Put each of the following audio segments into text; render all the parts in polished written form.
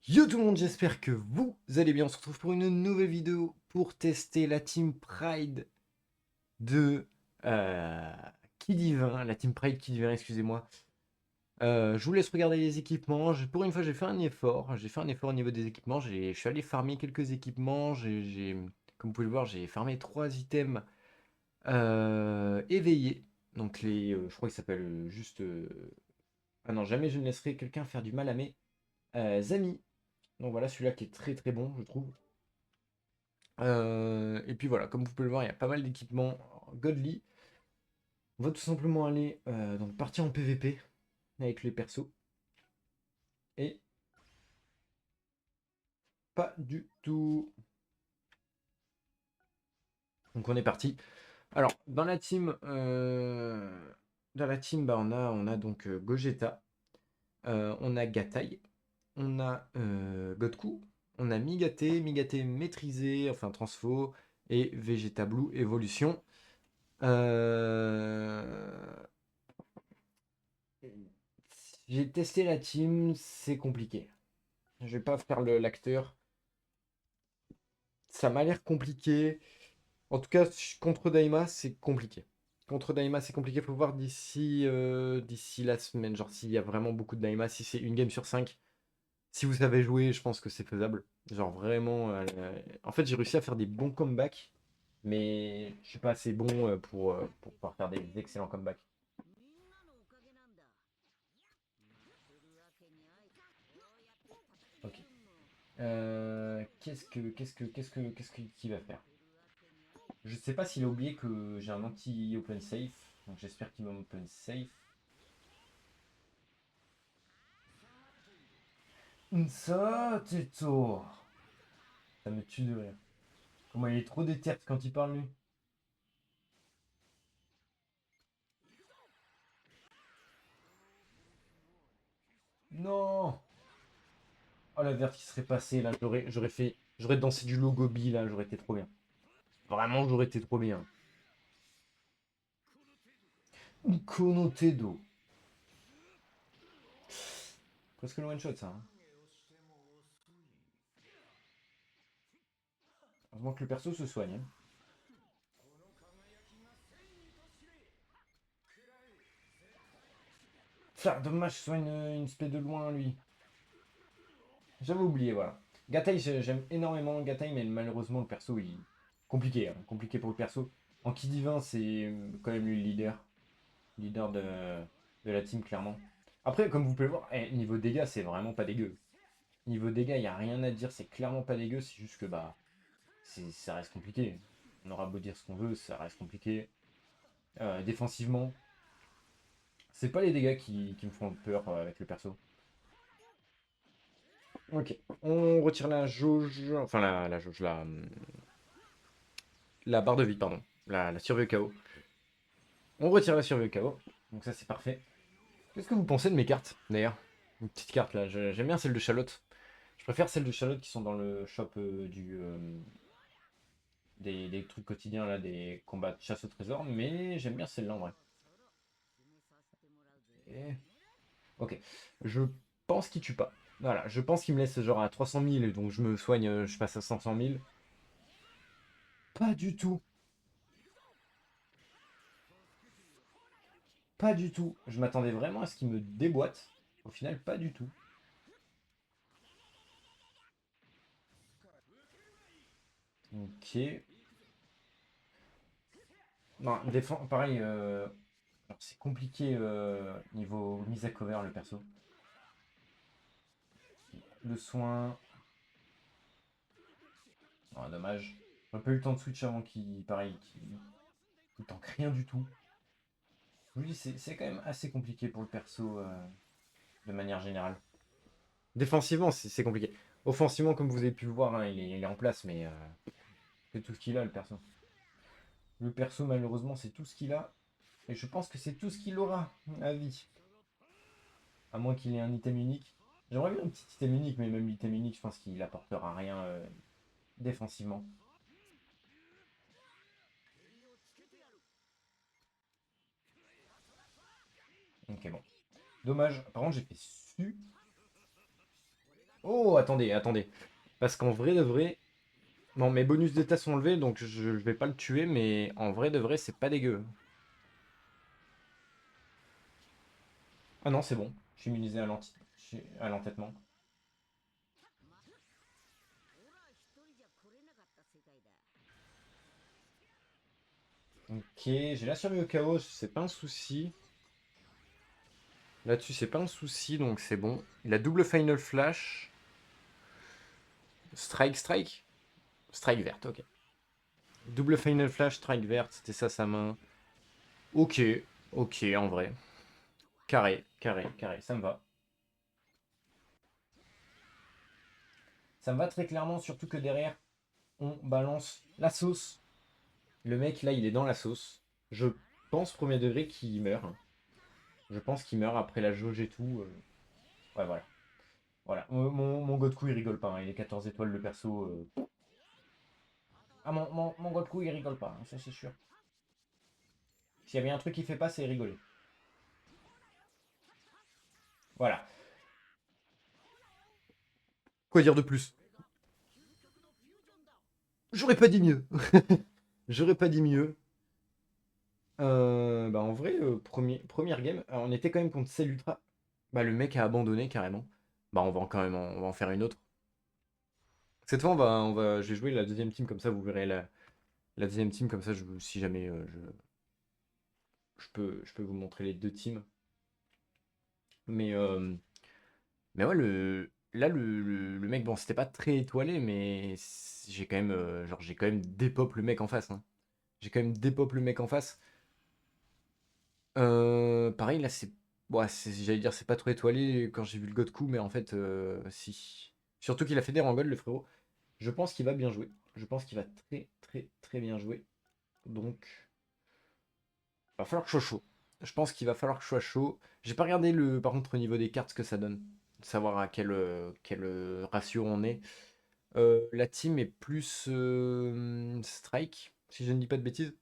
Yo tout le monde, j'espère que vous allez bien. On se retrouve pour une nouvelle vidéo pour tester la Team Pride de Kidivin. La Team Pride Kidivin, excusez-moi. Je vous laisse regarder les équipements. Pour une fois, j'ai fait un effort. J'ai fait un effort au niveau des équipements. Je suis allé farmer quelques équipements. Comme vous pouvez le voir, j'ai farmé 3 items éveillés. Donc je crois qu'ils s'appellent juste... Ah non, jamais je ne laisserai quelqu'un faire du mal à mes amis. Donc voilà, celui-là qui est très très bon, je trouve. Et puis voilà, comme vous pouvez le voir, il y a pas mal d'équipements godly. On va tout simplement aller donc partir en PVP avec les persos. Et pas du tout. Donc on est parti. Alors, dans la team bah, on a donc Gogeta, on a Gatai, on a Godku, on a Migaté, Migaté maîtrisé, enfin transfo, et Vegeta Blue évolution. Euh, J'ai testé la team, c'est compliqué. Je vais pas faire l'acteur. Ça m'a l'air compliqué. En tout cas, contre Daima, c'est compliqué. Contre Daima, c'est compliqué. Faut voir d'ici la semaine. Genre, s'il y a vraiment beaucoup de Daima, si c'est une game sur 5. Si vous savez jouer, je pense que c'est faisable. Genre, vraiment. En fait, j'ai réussi à faire des bons comebacks. Mais je suis pas assez bon pour pouvoir faire des excellents comebacks. Ok. Qui va faire? Je sais pas s'il a oublié que j'ai un anti-open safe, donc j'espère qu'il va m'open safe. Ça, Teto. Ça me tue de rire. Comment il est trop déter quand il parle lui. Non. Oh la verte qui serait passée là, j'aurais dansé du logobi là, j'aurais été trop bien. Vraiment, j'aurais été trop bien. Kono Tedo. Presque le one shot ça. Hein. Heureusement que le perso se soigne. Hein. Ça, dommage, que ce soit une spé de loin lui. J'avais oublié, voilà. Gatai, j'aime énormément Gatai, mais malheureusement, le perso, il compliqué. Hein, compliqué pour le perso. En qui divin, c'est quand même lui le leader. Leader de la team, clairement. Après, comme vous pouvez le voir, niveau dégâts, c'est vraiment pas dégueu. Niveau dégâts, il n'y a rien à dire, c'est clairement pas dégueu, c'est juste que bah, ça reste compliqué. On aura beau dire ce qu'on veut, ça reste compliqué. Défensivement, c'est pas les dégâts qui me font peur avec le perso. Ok, on retire la jauge, enfin la jauge, la barre de vie, pardon. La survie au chaos. On retire la survie au chaos. Donc ça, c'est parfait. Qu'est-ce que vous pensez de mes cartes, d'ailleurs? Une petite carte, là. J'aime bien celle de Chalotte. Je préfère celles de Chalotte qui sont dans le shop des trucs quotidiens, là, des combats de chasse au trésor. Mais j'aime bien celle-là, en vrai. Et... Ok. Je pense qu'il tue pas. Voilà, je pense qu'il me laisse genre à 300 000, et donc je me soigne, je passe à 500 000. Pas du tout. Pas du tout. Je m'attendais vraiment à ce qu'il me déboîte. Au final, pas du tout. Ok. Non, pareil, c'est compliqué niveau mise à cover le perso. Le soin. Oh, dommage. J'aurais pas eu le temps de switch avant qu'il tank rien du tout. Je vous dis, c'est quand même assez compliqué pour le perso de manière générale. Défensivement, c'est compliqué. Offensivement, comme vous avez pu le voir, hein, il est en place, mais c'est tout ce qu'il a, le perso. Le perso, malheureusement, c'est tout ce qu'il a. Et je pense que c'est tout ce qu'il aura à vie. À moins qu'il ait un item unique. J'aimerais bien un petit item unique, mais même l'item unique, je pense qu'il apportera rien défensivement. Ok, bon. Dommage. Par contre, j'ai fait super. Oh, attendez, attendez. Parce qu'en vrai de vrai... Bon, mes bonus d'état sont levés, donc je vais pas le tuer, mais en vrai de vrai, c'est pas dégueu. Ah non, c'est bon. Je suis immunisé à l'entêtement. Ok, j'ai la survie au chaos, c'est pas un souci. Là-dessus, c'est pas un souci, donc c'est bon. Il a double final flash. Strike, strike. Strike verte, ok. Double final flash, strike verte, c'était ça sa main. Ok, ok, en vrai. Carré, carré, carré, ça me va. Ça me va très clairement, surtout que derrière, on balance la sauce. Le mec, là, il est dans la sauce. Je pense, premier degré, qu'il meurt. Je pense qu'il meurt après la jauge et tout. Ouais, voilà. Voilà. Mon Godku, il rigole pas, hein. Il est 14 étoiles le perso. Ah, mon Godku, il rigole pas, hein, ça c'est sûr. S'il y a bien un truc qu'il fait pas, c'est rigoler. Voilà. Quoi dire de plus? J'aurais pas dit mieux. J'aurais pas dit mieux. Bah en vrai, première game, on était quand même contre Cell Ultra. Bah le mec a abandonné carrément. Bah on va quand même on va en faire une autre. Cette fois je vais jouer la deuxième team comme ça, vous verrez la deuxième team comme ça, si jamais je peux vous montrer les deux teams. Mais ouais le mec bon c'était pas très étoilé mais j'ai quand même j'ai quand même dépop le mec en face, hein. J'ai quand même dépop le mec en face. Pareil, là, j'allais dire, c'est pas trop étoilé quand j'ai vu le Godku, mais en fait, si. Surtout qu'il a fait des rangoles, le frérot. Je pense qu'il va bien jouer. Je pense qu'il va très, très, très bien jouer. Donc, va falloir que je sois chaud. Je pense qu'il va falloir que je sois chaud. J'ai pas regardé, par contre, au niveau des cartes, ce que ça donne. Savoir à quel ratio on est. La team est plus strike, si je ne dis pas de bêtises.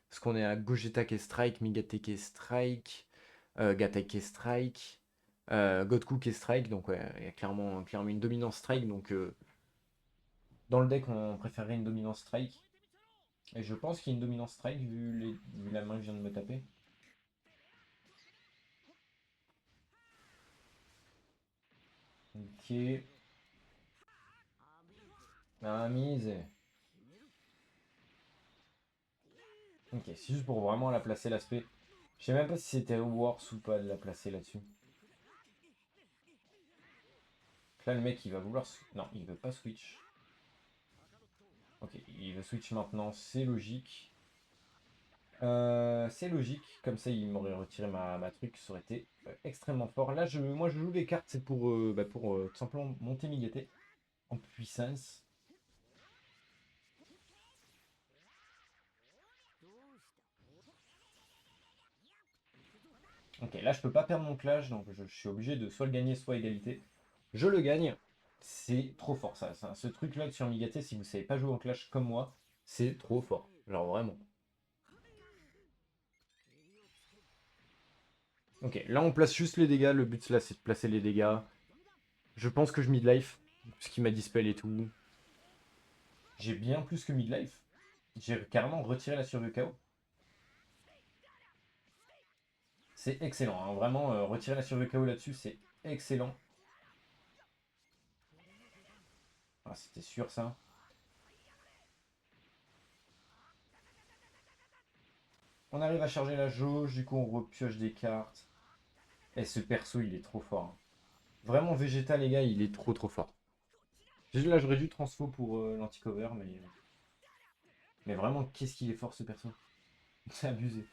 Parce qu'on est à Gogeta qui est strike, Migate qui est strike, Gatai qui est strike, Godku qui est strike. Donc ouais, il y a clairement une dominance strike. Donc dans le deck, on préférerait une dominance strike. Et je pense qu'il y a une dominance strike vu la main que je viens de me taper. Ok. Ah, mise. Ok, c'est juste pour vraiment la placer l'aspect. Je sais même pas si c'était worse ou pas de la placer là-dessus. Là, le mec, il va vouloir... Non, il veut pas switch. Ok, il veut switch maintenant, c'est logique. C'est logique, comme ça il m'aurait retiré ma truc, ça aurait été extrêmement fort. Là, moi je joue des cartes, c'est pour tout simplement monter Migaté en puissance. Ok, là je peux pas perdre mon clash, donc je suis obligé de soit le gagner, soit égalité. Je le gagne, c'est trop fort ça. Ce truc-là sur Migaté, si vous savez pas jouer en clash comme moi, c'est trop fort. Genre vraiment. Ok, là on place juste les dégâts, le but là c'est de placer les dégâts. Je pense que je midlife, ce qui m'a dispel et tout. J'ai bien plus que midlife. J'ai carrément retiré la survie au chaos. C'est excellent, hein. Vraiment, retirer la survie au chaos là-dessus, c'est excellent. Ah, c'était sûr ça. On arrive à charger la jauge, du coup on repioche des cartes. Et ce perso, il est trop fort, hein. Vraiment Vegeta, les gars, il est trop trop fort. Là, j'aurais dû transfo pour l'anti-cover, mais vraiment, qu'est-ce qu'il est fort ce perso. C'est abusé.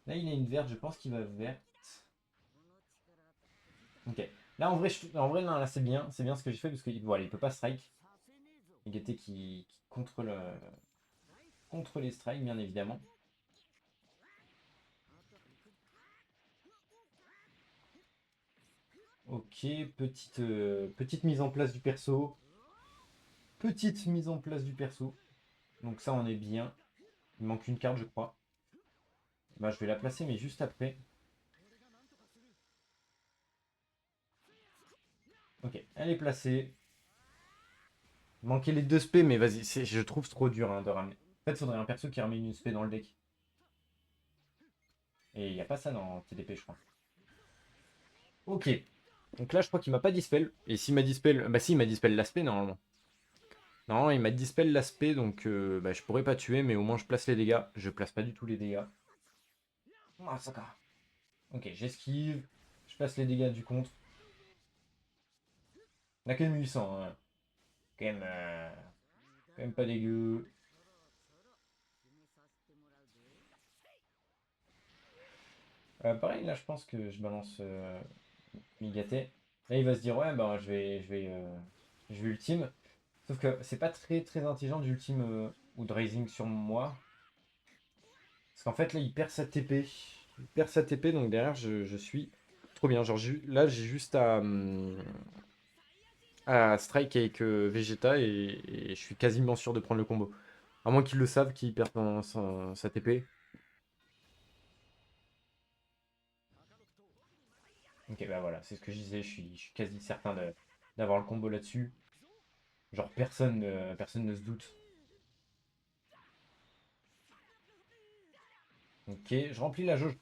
Là, il a une verte, je pense qu'il va verte. Ok. Là, non, là, c'est bien ce que j'ai fait parce qu'il voilà, il peut pas strike. Igate qui contre les strikes, bien évidemment. Ok, petite mise en place du perso. Petite mise en place du perso. Donc ça, on est bien. Il manque une carte, je crois. Bah, je vais la placer, mais juste après. Ok, elle est placée. Manquer les 2 spé, mais vas-y, je trouve trop dur hein, de ramener. En fait, il faudrait un perso qui ramène une spé dans le deck. Et il n'y a pas ça dans TDP, je crois. Ok. Donc là, je crois qu'il m'a pas dispel. Et s'il m'a dispel... Bah si, il m'a dispel l'aspect, normalement. Non, il m'a dispel l'aspect, donc bah, je pourrais pas tuer, mais au moins je place les dégâts. Je place pas du tout les dégâts. Ah, ça va. Ok, j'esquive. Je place les dégâts du contre. On a quand même 800, hein. Quand même pas dégueu. Pareil, là, je pense que je balance Migaté. Là, il va se dire, ouais, bah, je vais ultime. Sauf que c'est pas très très intelligent d'ultime ou de raising sur moi. Parce qu'en fait, là, il perd sa TP. Il perd sa TP, donc derrière, je suis trop bien. Genre, là, j'ai juste à strike avec Vegeta et je suis quasiment sûr de prendre le combo. À moins qu'ils le savent, qu'il perd sa TP. Ok, bah voilà, c'est ce que je disais. Je suis quasi certain d'avoir le combo là-dessus. Genre, personne ne se doute. Ok, je remplis la jauge.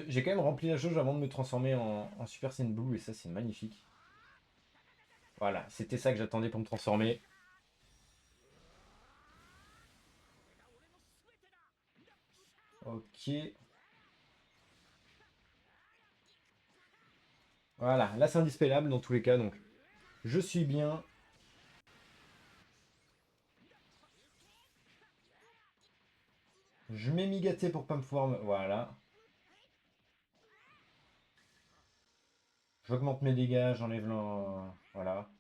J'ai quand même rempli la jauge avant de me transformer en Super Saiyan Blue et ça c'est magnifique. Voilà, c'était ça que j'attendais pour me transformer. Ok. Voilà, là c'est indispellable dans tous les cas donc je suis bien. Je mets Migaté pour pas me pouvoir Voilà. J'augmente mes dégâts, j'enlève l'en... Voilà.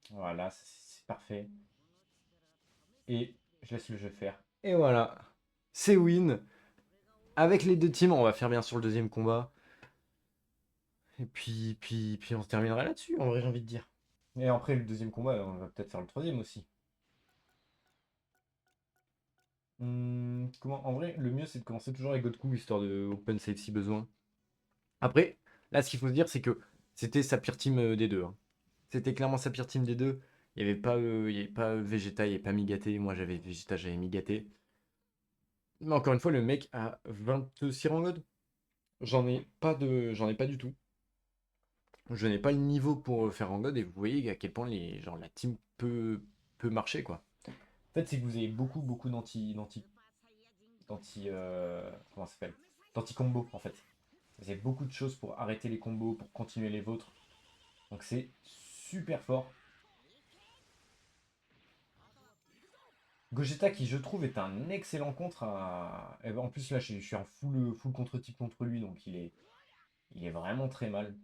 Voilà, c'est parfait. Et je laisse le jeu faire. Et voilà. C'est win. Avec les deux teams, on va faire bien sûr le deuxième combat. Et puis on se terminera là-dessus, en vrai, j'ai envie de dire. Et après le deuxième combat, on va peut-être faire le troisième aussi. Comment... En vrai, le mieux c'est de commencer toujours avec Godku, histoire de open save si besoin. Après, là, ce qu'il faut se dire, c'est que c'était sa pire team des deux, hein. C'était clairement sa pire team des deux. Il y avait pas Vegeta, il n'y avait pas Migaté. Moi, j'avais Vegeta, j'avais Migaté. Mais encore une fois, le mec a 26 rangs God. J'en ai pas du tout. Je n'ai pas le niveau pour faire en God et vous voyez à quel point genre, la team peut marcher, quoi. En fait, c'est que vous avez beaucoup comment ça s'appelle? D'anti-combo, en fait. Vous avez beaucoup de choses pour arrêter les combos, pour continuer les vôtres. Donc c'est super fort. Gogeta qui je trouve est un excellent contre à... Eh ben, en plus là je suis en full contre-type contre lui donc il est vraiment très mal.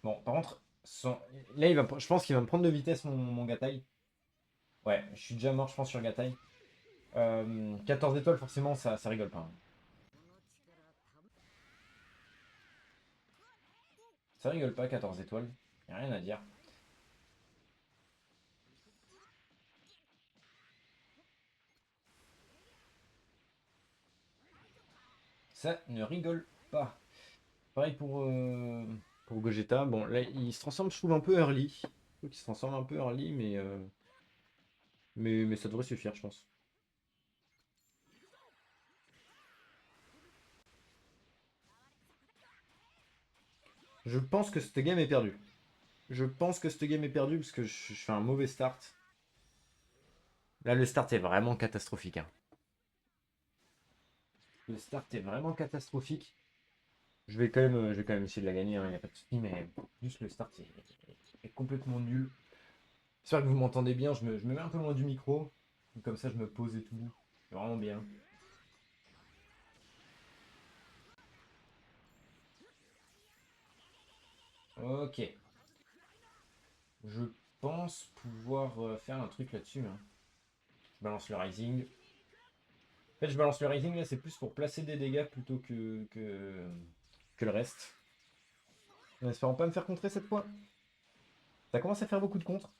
Bon par contre là je pense qu'il va me prendre de vitesse mon Gatai. Ouais je suis déjà mort je pense sur Gatai. 14 étoiles forcément ça rigole pas, hein. Ça rigole pas 14 étoiles. Y a rien à dire. Ça ne rigole pas. Pareil pour Gogeta. Bon là il se transforme je trouve un peu early. Je trouve qu'il se transforme un peu early mais ça devrait suffire je pense. Je pense que cette game est perdue. Je pense que cette game est perdue parce que je fais un mauvais start. Là, le start est vraiment catastrophique, hein. Le start est vraiment catastrophique. Je vais quand même essayer de la gagner, il n'y a pas de souci, mais juste le start est complètement nul. J'espère que vous m'entendez bien, je me mets un peu loin du micro. Comme ça, je me pose et tout. C'est vraiment bien. Ok. Je pense pouvoir faire un truc là-dessus, hein. Je balance le Rising. En fait, je balance le Rising là, c'est plus pour placer des dégâts plutôt que le reste. En espérant pas me faire contrer cette fois. Ça commence à faire beaucoup de contres.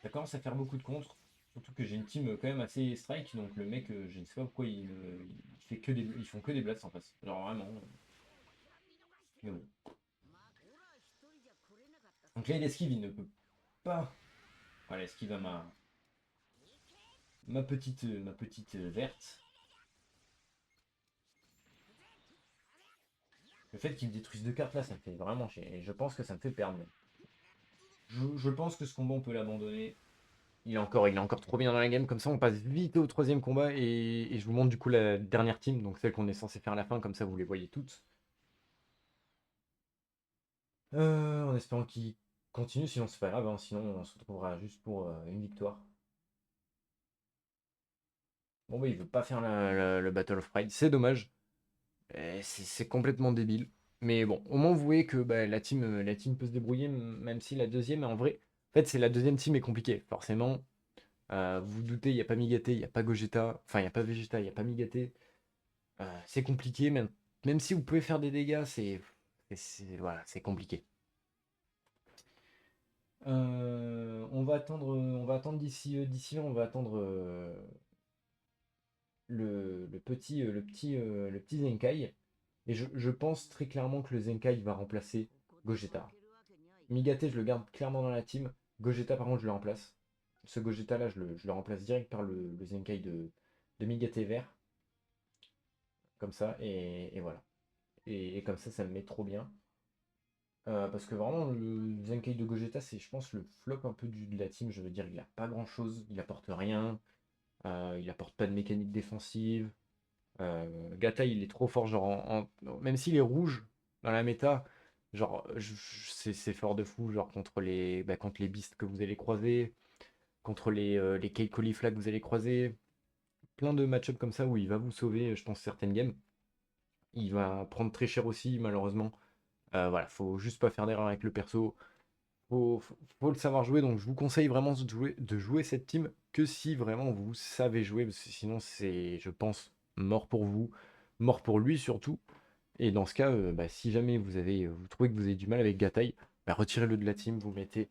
Ça commence à faire beaucoup de contres. Surtout que j'ai une team quand même assez strike, donc le mec, je ne sais pas pourquoi il fait que ils font que des blasts en face. Genre vraiment. Mais bon. Donc là, il esquive, il ne peut pas. Voilà, esquive à ma petite verte. Le fait qu'il me détruise deux cartes là, ça me fait vraiment chier. Et je pense que ça me fait perdre. Je pense que ce combat, on peut l'abandonner. Il est encore trop bien dans la game. Comme ça, on passe vite au troisième combat. Et je vous montre du coup la dernière team. Donc celle qu'on est censé faire à la fin. Comme ça, vous les voyez toutes. En espérant qu'il continue. Sinon, c'est pas grave, hein. Sinon, on se retrouvera juste pour une victoire. Bon, bah, il veut pas faire le Battle of Pride. C'est dommage. C'est complètement débile. Mais bon, au moins vous voyez que bah, la team peut se débrouiller, même si la deuxième, en vrai, en fait, c'est la deuxième team est compliquée. Forcément, vous vous doutez, il n'y a pas Migaté, il n'y a pas Gogeta, enfin, il n'y a pas Vegeta, il n'y a pas Migaté. C'est compliqué, même si vous pouvez faire des dégâts, voilà, c'est compliqué. On va attendre d'ici là, on va attendre le petit Zenkai. Et je pense très clairement que le Zenkai va remplacer Gogeta. Migaté, je le garde clairement dans la team. Gogeta, par contre, je le remplace. Ce Gogeta là, je le remplace direct par le Zenkai de Migaté vert. Comme ça, et voilà. Et comme ça me met trop bien. Parce que vraiment, le Zenkai de Gogeta, c'est, je pense, le flop un peu de la team. Je veux dire, il a pas grand chose, il apporte rien. Il apporte pas de mécanique défensive. Gata, il est trop fort, genre, même s'il est rouge dans la méta, genre, c'est fort de fou, genre, contre les beasts que vous allez croiser, contre les Cake Caulifla que vous allez croiser, plein de match-up comme ça où il va vous sauver, je pense, certaines games. Il va prendre très cher aussi, malheureusement. Voilà, faut juste pas faire d'erreur avec le perso. Faut le savoir jouer, donc je vous conseille vraiment de jouer cette team que si vraiment vous savez jouer, parce que sinon c'est, je pense, mort pour vous, mort pour lui surtout. Et dans ce cas, bah, si jamais vous trouvez que vous avez du mal avec Gatai, bah, retirez-le de la team, vous mettez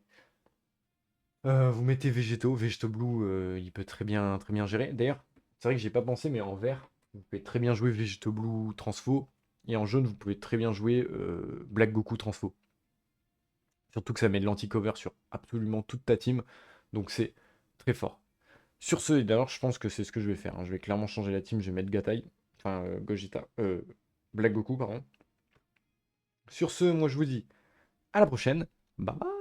Végéto Blue, il peut très bien gérer. D'ailleurs, c'est vrai que j'ai pas pensé, mais en vert, vous pouvez très bien jouer Végéto Blue Transfo, et en jaune, vous pouvez très bien jouer Black Goku Transfo. Surtout que ça met de l'anti-cover sur absolument toute ta team, donc c'est très fort. Sur ce, et d'ailleurs, je pense que c'est ce que je vais faire, hein. Je vais clairement changer la team, je vais mettre Gatai, enfin Gogeta, Black Goku, pardon. Sur ce, moi je vous dis à la prochaine. Bye bye.